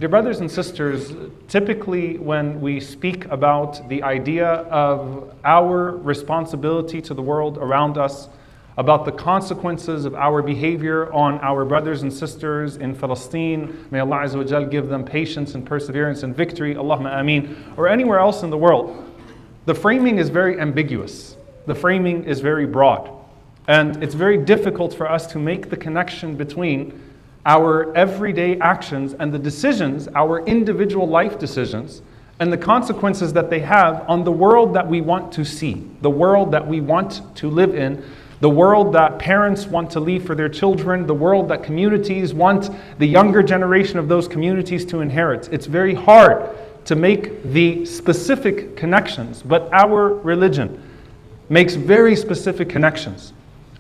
Dear brothers and sisters, typically when we speak about the idea of our responsibility to the world around us, about the consequences of our behavior on our brothers and sisters in Palestine, may Allah Azza wa Jal give them patience and perseverance and victory, Allahumma ameen, or anywhere else in the world, the framing is very ambiguous. The framing is very broad. And it's very difficult for us to make the connection between our everyday actions and the decisions, our individual life decisions, and the consequences that they have on the world that we want to see, the world that we want to live in, the world that parents want to leave for their children, the world that communities want the younger generation of those communities to inherit. It's very hard to make the specific connections, but our religion makes very specific connections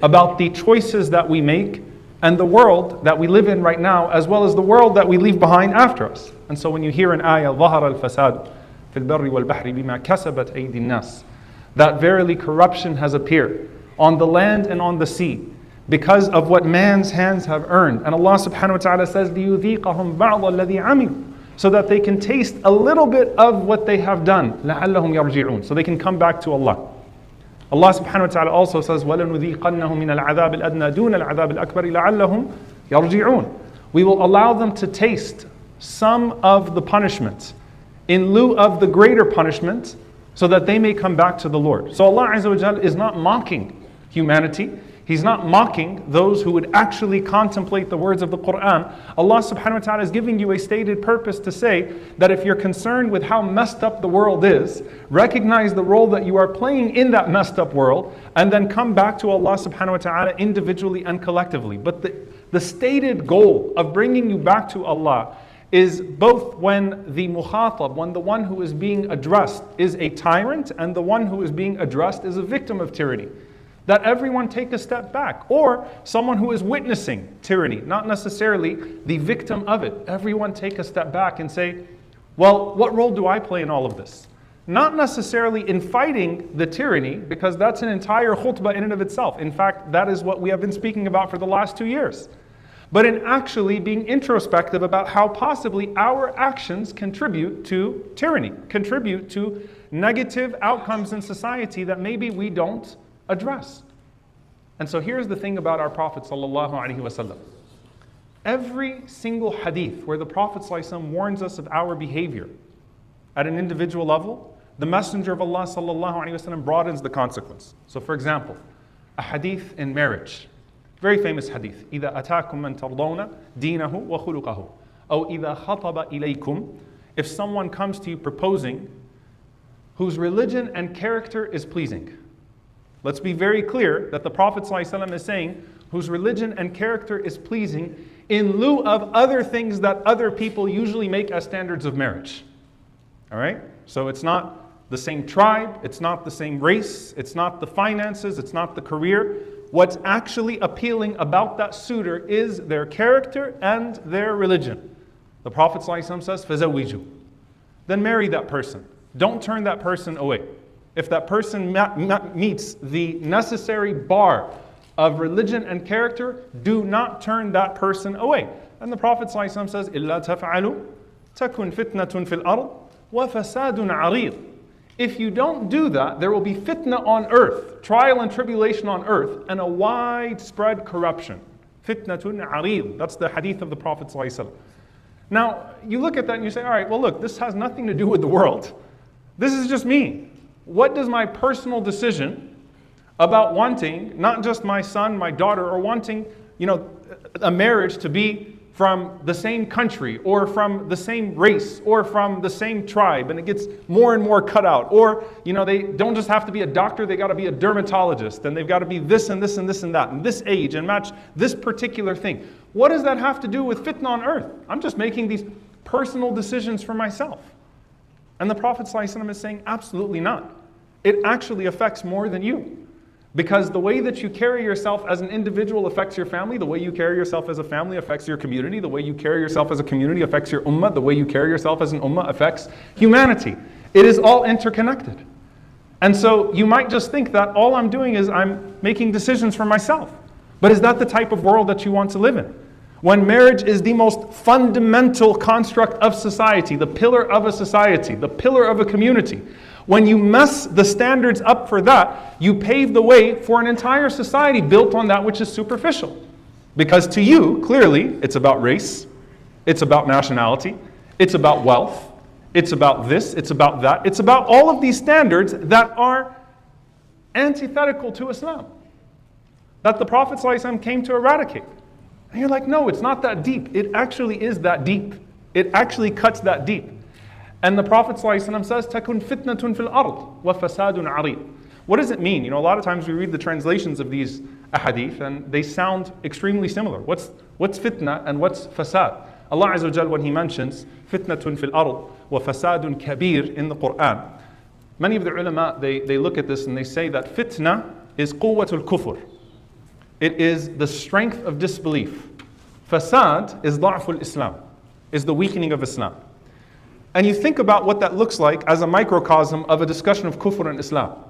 about the choices that we make and the world that we live in right now, as well as the world that we leave behind after us. And so when you hear an ayah, ظَهَرَ الْفَسَادُ فِي الْبَرِّ وَالْبَحْرِ بِمَا كَسَبَتْ أَيْدِي النَّاسِ, that verily corruption has appeared on the land and on the sea because of what man's hands have earned. And Allah subhanahu wa ta'ala says, لِيُذِيقَهُمْ بَعْضَ الَّذِي عَمِلُوا, so that they can taste a little bit of what they have done, لَعَلَّهُمْ يَرْجِعُونَ, so they can come back to Allah. Allah subhanahu wa ta'ala also says, وَلَنُذِيقَنَّهُمْ مِنَ الْعَذَابِ الْأَدْنَى دُونَ الْعَذَابِ الْأَكْبَرِ لَعَلَّهُمْ يَرْجِعُونَ. We will allow them to taste some of the punishment in lieu of the greater punishment so that they may come back to the Lord. So Allah Azza wa Jal is not mocking humanity. He's not mocking those who would actually contemplate the words of the Quran. Allah subhanahu wa ta'ala is giving you a stated purpose to say that if you're concerned with how messed up the world is, recognize the role that you are playing in that messed up world, and then come back to Allah subhanahu wa ta'ala individually and collectively. But the stated goal of bringing you back to Allah is both when the mukhatab, when the one who is being addressed is a tyrant, and the one who is being addressed is a victim of tyranny. That everyone take a step back, or someone who is witnessing tyranny, not necessarily the victim of it. Everyone take a step back and say, well, what role do I play in all of this? Not necessarily in fighting the tyranny, because that's an entire khutbah in and of itself. In fact, that is what we have been speaking about for the last 2 years. But in actually being introspective about how possibly our actions contribute to tyranny, contribute to negative outcomes in society that maybe we don't address. And so here's the thing about our Prophet sallallahu alaihi wasallam. Every single hadith where the Prophet sallallahu alaihi wasallam warns us of our behavior at an individual level, the Messenger of Allah sallallahu alaihi wasallam broadens the consequence. So for example, a hadith in marriage, very famous hadith, إِذَا أَتَاكُمْ مَنْ تَرْضَوْنَ دِينَهُ وَخُلُقَهُ أو إِذَا خَطَبَ إِلَيْكُمْ, if someone comes to you proposing whose religion and character is pleasing. Let's be very clear that the Prophet ﷺ is saying whose religion and character is pleasing in lieu of other things that other people usually make as standards of marriage. All right? So it's not the same tribe, it's not the same race, it's not the finances, it's not the career. What's actually appealing about that suitor is their character and their religion. The Prophet ﷺ says, فَزَوِّجُوا, then marry that person. Don't turn that person away. If that person meets the necessary bar of religion and character, do not turn that person away. And the Prophet ﷺ says, إِلَّا تَفْعَلُوا تَكُنْ فِتْنَةٌ فِي الْأَرْضِ وَفَسَادٌ عَرِيضٌ. If you don't do that, there will be fitna on earth, trial and tribulation on earth, and a widespread corruption. Fitnatun arid. That's the hadith of the Prophet ﷺ. Now, you look at that and you say, all right, well look, this has nothing to do with the world. This is just me. What does my personal decision about wanting, not just my son, my daughter, or wanting, a marriage to be from the same country, or from the same race, or from the same tribe, and it gets more and more cut out. Or, they don't just have to be a doctor, they got to be a dermatologist, and they've got to be this and this and this and that, and this age, and match this particular thing. What does that have to do with fitna on earth? I'm just making these personal decisions for myself. And the Prophet ﷺ is saying, absolutely not. It actually affects more than you. Because the way that you carry yourself as an individual affects your family, the way you carry yourself as a family affects your community, the way you carry yourself as a community affects your ummah, the way you carry yourself as an ummah affects humanity. It is all interconnected. And so you might just think that all I'm doing is I'm making decisions for myself. But is that the type of world that you want to live in? When marriage is the most fundamental construct of society, the pillar of a society, the pillar of a community. When you mess the standards up for that, you pave the way for an entire society built on that which is superficial. Because to you, clearly, it's about race, it's about nationality, it's about wealth, it's about this, it's about that, it's about all of these standards that are antithetical to Islam, that the Prophet ﷺ came to eradicate. And you're like, no, it's not that deep. It actually is that deep. It actually cuts that deep. And the Prophet ﷺ says, تَكُنْ فِتْنَةٌ فِي الْأَرْضِ وَفَسَادٌ عَرِيضٌ. What does it mean? A lot of times we read the translations of these ahadith and they sound extremely similar. What's fitna and what's fasad? Allah Azza wa Jal, when He mentions fitnatun fil ard wa fasadun kabir in the Quran, many of the ulama, they look at this and they say that fitna is quwwatul kufr. It is the strength of disbelief. Fasad is da'ful Islam, is the weakening of Islam. And you think about what that looks like as a microcosm of a discussion of kufr and Islam.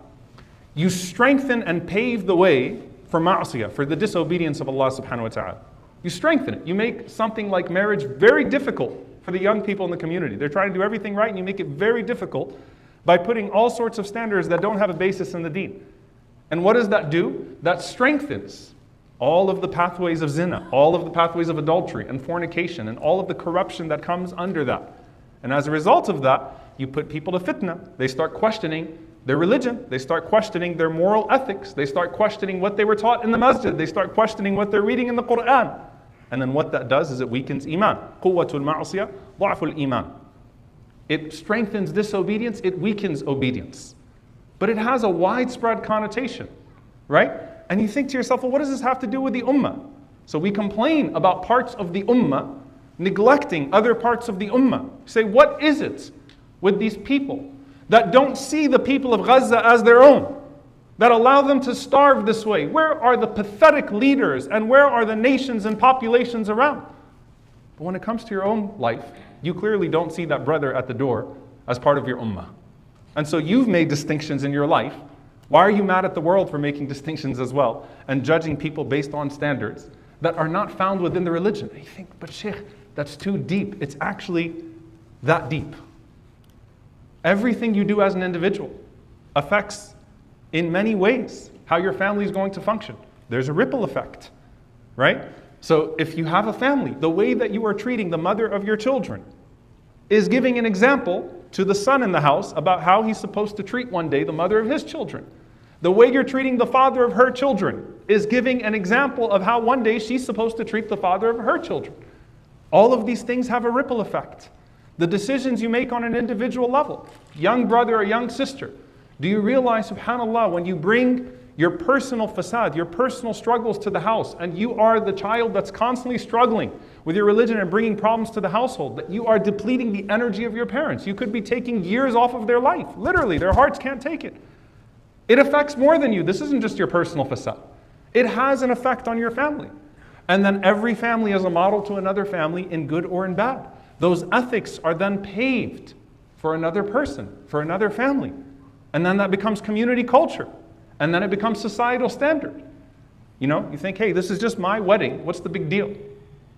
You strengthen and pave the way for ma'asiyah, for the disobedience of Allah subhanahu wa ta'ala. You strengthen it. You make something like marriage very difficult for the young people in the community. They're trying to do everything right and you make it very difficult by putting all sorts of standards that don't have a basis in the deen. And what does that do? That strengthens all of the pathways of zina, all of the pathways of adultery and fornication and all of the corruption that comes under that. And as a result of that, you put people to fitna. They start questioning their religion. They start questioning their moral ethics. They start questioning what they were taught in the masjid. They start questioning what they're reading in the Quran. And then what that does is it weakens iman. Quwwatul ma'asiyah, da'ful iman. It strengthens disobedience, it weakens obedience. But it has a widespread connotation, right? And you think to yourself, well, what does this have to do with the ummah? So we complain about parts of the ummah, neglecting other parts of the ummah. Say, what is it with these people that don't see the people of Gaza as their own, that allow them to starve this way? Where are the pathetic leaders and where are the nations and populations around? But when it comes to your own life, you clearly don't see that brother at the door as part of your ummah. And so you've made distinctions in your life. Why are you mad at the world for making distinctions as well and judging people based on standards that are not found within the religion? And you think, but Sheikh, that's too deep. It's actually that deep. Everything you do as an individual affects in many ways how your family is going to function. There's a ripple effect, right? So if you have a family, the way that you are treating the mother of your children is giving an example to the son in the house about how he's supposed to treat one day the mother of his children. The way you're treating the father of her children is giving an example of how one day she's supposed to treat the father of her children. All of these things have a ripple effect. The decisions you make on an individual level, young brother or young sister, do you realize, subhanAllah, when you bring your personal fasad, your personal struggles to the house, and you are the child that's constantly struggling with your religion and bringing problems to the household, that you are depleting the energy of your parents. You could be taking years off of their life. Literally, their hearts can't take it. It affects more than you. This isn't just your personal fasad. It has an effect on your family. And then every family is a model to another family in good or in bad. Those ethics are then paved for another person, for another family. And then that becomes community culture. And then it becomes societal standard. You think, hey, this is just my wedding. What's the big deal?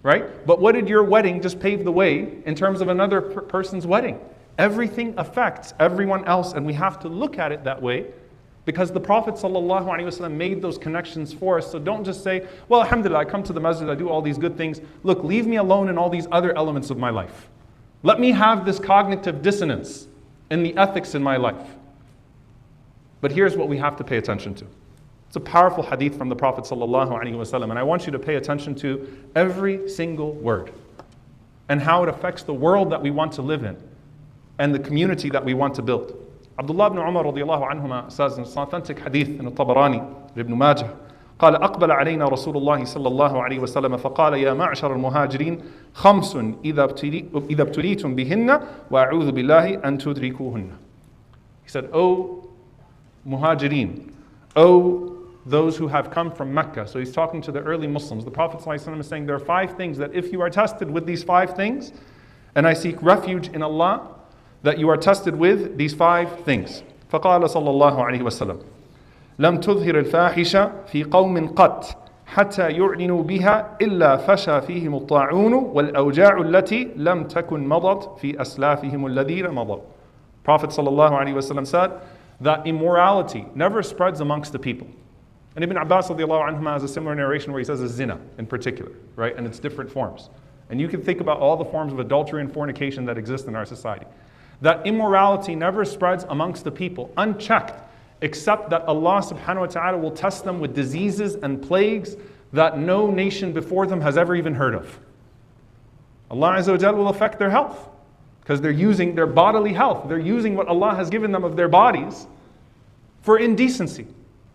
Right? But what did your wedding just pave the way in terms of another person's wedding? Everything affects everyone else, and we have to look at it that way because the Prophet ﷺ made those connections for us. So don't just say, well, alhamdulillah, I come to the masjid, I do all these good things. Look, leave me alone in all these other elements of my life. Let me have this cognitive dissonance in the ethics in my life. But here's what we have to pay attention to. It's a powerful hadith from the Prophet ﷺ, and I want you to pay attention to every single word and how it affects the world that we want to live in and the community that we want to build. Abdullah ibn Umar radiallahu anhuma says in an authentic hadith in al-Tabarani, Ibn Majah, قال أقبل علينا رسول الله صلى الله عليه وسلم فقال يا معشر المهاجرين خمس إذا ابتليتم بهن وأعوذ بالله أن تدركوهن. He said, O muhajirin, O those who have come from Mecca. So he's talking to the early Muslims. The Prophet ﷺ is saying there are 5 things that if you are tested with these 5 things, and I seek refuge in Allah, that you are tested with these 5 things. فقال صلى الله عليه وسلم لم تظهر الفاحشة في قوم قط حتى يعلنوا بها إلا فشى فيهم الطاعون والأوجاع التي لم تكن مضت في أسلافهم الذين مضوا. Prophet ﷺ said that immorality never spreads amongst the people. And Ibn Abbas radiallahu anhuma has a similar narration where he says a zina in particular, right? And its different forms. And you can think about all the forms of adultery and fornication that exist in our society. That immorality never spreads amongst the people unchecked, except that Allah subhanahu wa ta'ala will test them with diseases and plagues that no nation before them has ever even heard of. Allah Azza wa Jal will affect their health because they're using their bodily health. They're using what Allah has given them of their bodies for indecency.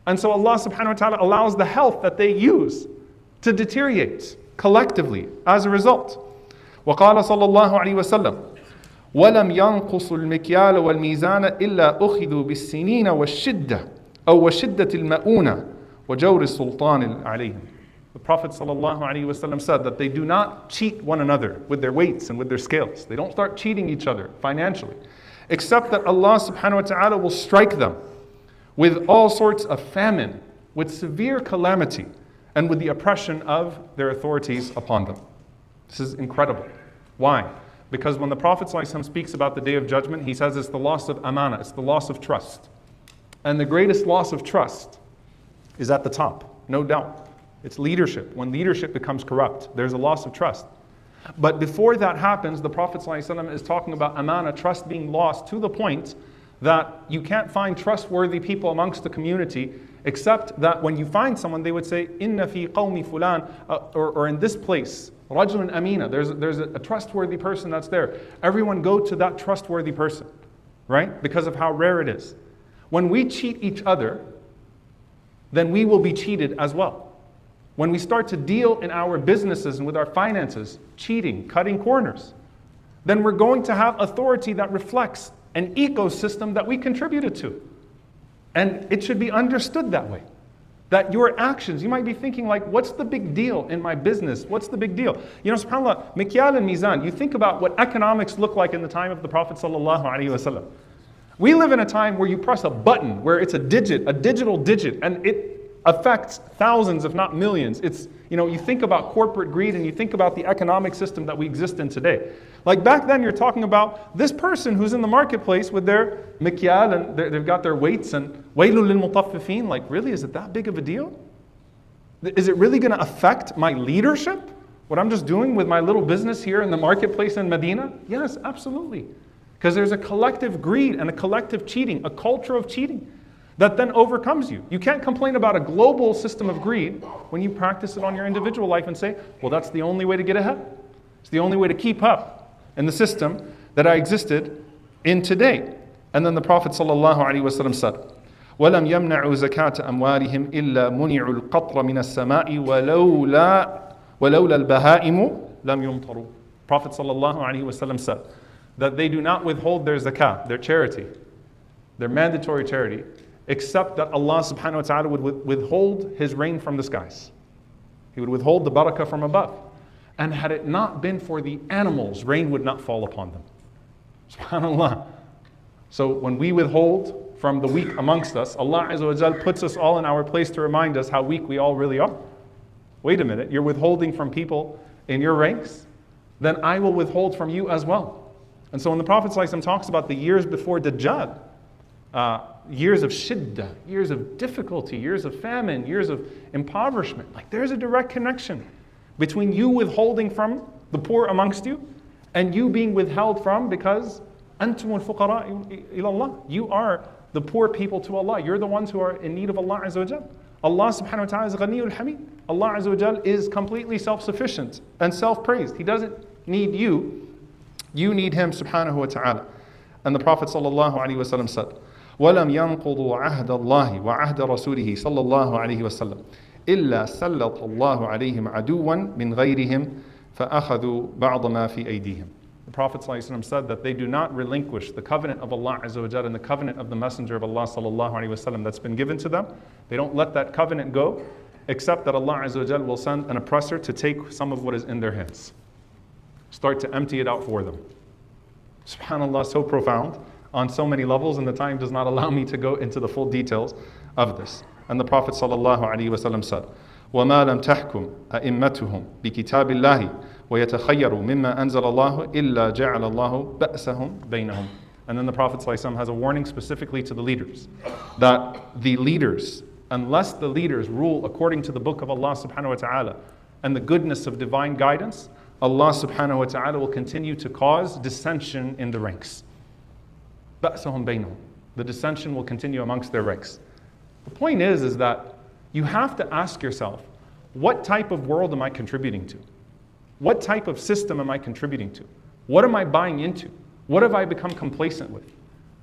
And so Allah subhanahu wa ta'ala allows the health that they use to deteriorate collectively as a result. وقال صلى الله عليه وسلم وَلَمْ يَنْقُصُوا الْمِكْيَالَ وَالْمِيزَانَ إِلَّا أُخِذُوا بِالسِّنِينَ وَالشِّدَّةِ أو وَشِدَّةِ الْمَؤُونَةِ وَجَوْرِ السُّلْطَانِ عَلَيْهِمْ. The Prophet ﷺ said that they do not cheat one another with their weights and with their scales. They don't start cheating each other financially, except that Allah subhanahu wa ta'ala will strike them with all sorts of famine, with severe calamity, and with the oppression of their authorities upon them. This is incredible. Why? Because when the Prophet ﷺ speaks about the Day of Judgment, he says it's the loss of amana, it's the loss of trust. And the greatest loss of trust is at the top, no doubt. It's leadership. When leadership becomes corrupt, there's a loss of trust. But before that happens, the Prophet ﷺ is talking about amana, trust being lost to the point that you can't find trustworthy people amongst the community, except that when you find someone, they would say, Inna fi qawmi fulan, or in this place, rajulun amina, there's a trustworthy person that's there. Everyone go to that trustworthy person, right? Because of how rare it is. When we cheat each other, then we will be cheated as well. When we start to deal in our businesses and with our finances, cheating, cutting corners, then we're going to have authority that reflects an ecosystem that we contributed to. And it should be understood that way. That your actions, you might be thinking like, what's the big deal in my business? What's the big deal? You know, subhanAllah, mikyal and mizan, you think about what economics looked like in the time of the Prophet ﷺ. We live in a time where you press a button, where it's a digit, a digital digit, and it affects thousands, if not millions. It's, you know, you think about corporate greed and you think about the economic system that we exist in today. Like back then, you're talking about this person who's in the marketplace with their mikyal and they've got their weights and waylul lil mutaffifin. Like, really, is it that big of a deal? Is it really going to affect my leadership? What I'm just doing with my little business here in the marketplace in Medina? Yes, absolutely. Because there's a collective greed and a collective cheating, a culture of cheating that then overcomes you. You can't complain about a global system of greed when you practice it on your individual life and say, well, that's the only way to get ahead. It's the only way to keep up in the system that I existed in today. And then the Prophet ﷺ said, وَلَمْ يَمْنَعُوا زَكَاةَ أَمْوَالِهِمْ إِلَّا مُنِعُوا الْقَطْرَ مِنَ السَّمَاءِ وَلَوْلَا الْبَهَائِمُ لَمْ يُمْطَرُوا. Prophet ﷺ said that they do not withhold their zakah, their charity, their mandatory charity, except that Allah subhanahu wa ta'ala would withhold His rain from the skies. He would withhold the barakah from above. And had it not been for the animals, rain would not fall upon them. SubhanAllah. So when we withhold from the weak amongst us, Allah Azza wa Jal puts us all in our place to remind us how weak we all really are. Wait a minute, you're withholding from people in your ranks? Then I will withhold from you as well. And so when the Prophet ﷺ talks about the years before Dajjal, years of shiddah, years of difficulty, years of famine, years of impoverishment. Like there's a direct connection between you withholding from the poor amongst you and you being withheld from because أنتم الفقراء إلى الله. You are the poor people to Allah. You're the ones who are in need of Allah Azza wa Jal. Allah subhanahu wa ta'ala is Ghaniyul Hamid. Allah Azza wa Jal is completely self-sufficient and self-praised. He doesn't need you. You need Him subhanahu wa ta'ala. And the Prophet sallallahu alaihi wasallam said, وَلَمْ يَنْقُضُوا عَهْدَ اللَّهِ وَعَهْدَ رَسُولِهِ صلى الله عليه وسلم إِلَّا سَلَّطَ اللَّهُ عَلَيْهِمْ عَدُوًا مِنْ غَيْرِهِمْ فَأَخَذُوا بَعْضَ مَا فِي أَيْدِيهِمْ. The Prophet ﷺ said that they do not relinquish the covenant of Allah Azza wa Jal and the covenant of the Messenger of Allah sallallahu alaihi wasallam that's been given to them. They don't let that covenant go, except that Allah Azza wa Jal will send an oppressor to take some of what is in their hands. Start to empty it out for them. SubhanAllah, so profound on so many levels, and the time does not allow me to go into the full details of this. And the Prophet sallallahu alaihi wasallam said, وَمَا لَمْ تَحْكُمْ أَئِمَّتُهُمْ بِكِتَابِ اللَّهِ وَيَتَخَيَّرُوا مِمَّا أَنزَلَ اللَّهُ إِلَّا جَعَلَ اللَّهُ بَأْسَهُمْ بَيْنَهُم. And then the Prophet ﷺ has a warning specifically to the leaders, that the leaders, unless the leaders rule according to the book of Allah subhanahu wa ta'ala and the goodness of divine guidance, Allah subhanahu wa ta'ala will continue to cause dissension in the ranks. بَأْسَهُمْ بَيْنَهُم. The dissension will continue amongst their ranks. The point is that you have to ask yourself, what type of world am I contributing to? What type of system am I contributing to? What am I buying into? What have I become complacent with?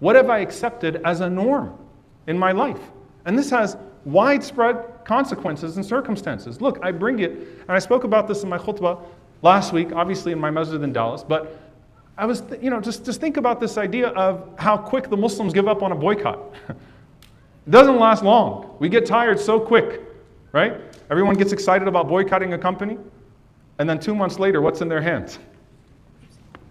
What have I accepted as a norm in my life? And this has widespread consequences and circumstances. Look, I bring it, and I spoke about this in my khutbah last week, obviously in my masjid in Dallas, but I was, just think about this idea of how quick the Muslims give up on a boycott. It doesn't last long. We get tired so quick, right? Everyone gets excited about boycotting a company, and then 2 months later, what's in their hands?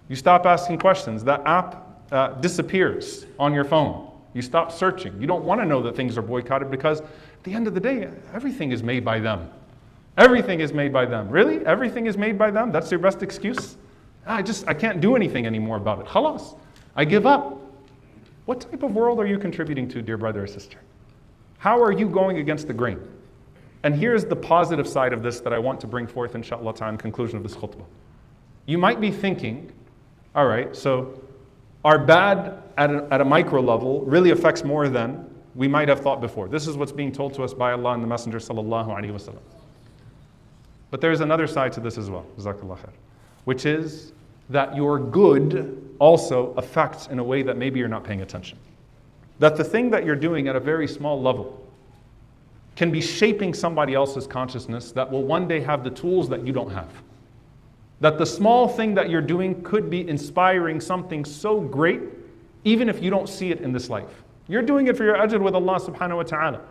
You stop asking questions. That app disappears on your phone. You stop searching. You don't want to know that things are boycotted because at the end of the day, everything is made by them. Everything is made by them. Really? Everything is made by them? That's your best excuse? I can't do anything anymore about it. Khalas. I give up. What type of world are you contributing to, dear brother or sister? How are you going against the grain? And here's the positive side of this that I want to bring forth, inshallah ta'ala, in conclusion of this khutbah. You might be thinking, all right, so our bad at a micro level really affects more than we might have thought before. This is what's being told to us by Allah and the Messenger sallallahu alaihi wasallam. But there's another side to this as well, jazakallah khair, which is that your good also affects in a way that maybe you're not paying attention. That the thing that you're doing at a very small level can be shaping somebody else's consciousness that will one day have the tools that you don't have. That the small thing that you're doing could be inspiring something so great, even if you don't see it in this life. You're doing it for your ajr with Allah subhanahu wa ta'ala.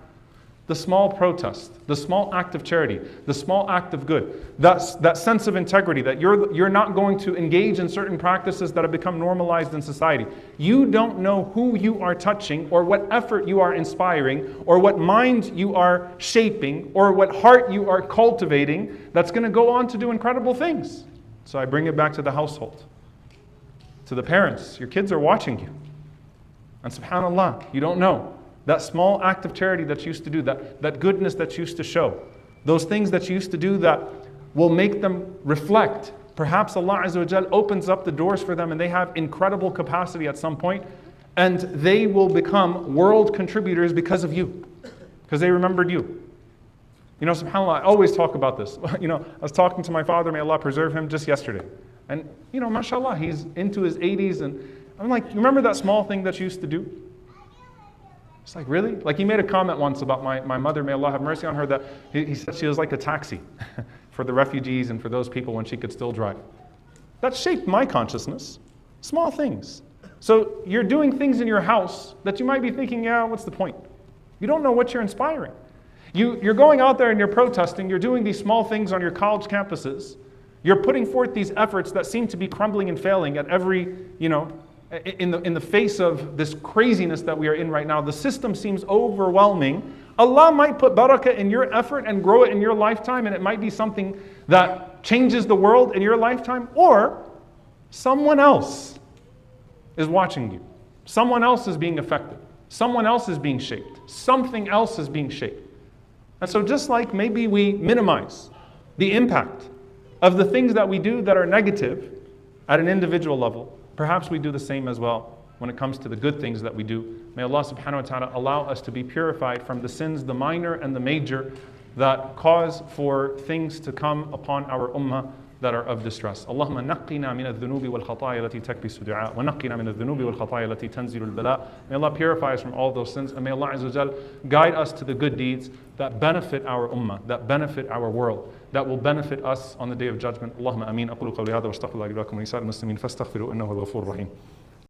The small protest, the small act of charity, the small act of good, that sense of integrity, that you're not going to engage in certain practices that have become normalized in society. You don't know who you are touching, or what effort you are inspiring, or what mind you are shaping, or what heart you are cultivating that's going to go on to do incredible things. So I bring it back to the household, to the parents. Your kids are watching you. And subhanAllah, you don't know. That small act of charity that you used to do, that goodness that you used to show, those things that you used to do that will make them reflect. Perhaps Allah Azza wa Jal opens up the doors for them and they have incredible capacity at some point, and they will become world contributors because of you, because they remembered you. SubhanAllah, I always talk about this. I was talking to my father, may Allah preserve him, just yesterday. And, mashallah, he's into his 80s, and I'm like, you remember that small thing that you used to do? It's like, really? Like, he made a comment once about my mother, may Allah have mercy on her, that he said she was like a taxi for the refugees and for those people when she could still drive. That shaped my consciousness. Small things. So you're doing things in your house that you might be thinking, yeah, what's the point? You don't know what you're inspiring. You're going out there and you're protesting, you're doing these small things on your college campuses, you're putting forth these efforts that seem to be crumbling and failing at every, in the face of this craziness that we are in right now. The system seems overwhelming. Allah might put barakah in your effort and grow it in your lifetime, and it might be something that changes the world in your lifetime, or someone else is watching you. Someone else is being affected. Someone else is being shaped. Something else is being shaped. And so just like maybe we minimize the impact of the things that we do that are negative at an individual level, perhaps we do the same as well when it comes to the good things that we do. May Allah subhanahu wa ta'ala allow us to be purified from the sins, the minor and the major, that cause for things to come upon our ummah that are of distress. Allahumma naqqina min al-dhunubi wal-khataya lati takbisu du'a, wa naqqina min al-dhunubi wal-khataya lati tanzilu al-bala. May Allah purify us from all those sins, and may Allah Azza wa Jal guide us to the good deeds that benefit our ummah, that benefit our world, that will benefit us on the day of judgment. Allahumma ameen. Aqulu qawli hadha wa astaghfirullahi li wa lakum wa li sa'iril muslimin fastaghfiruhu innahu huwal ghafurur rahim.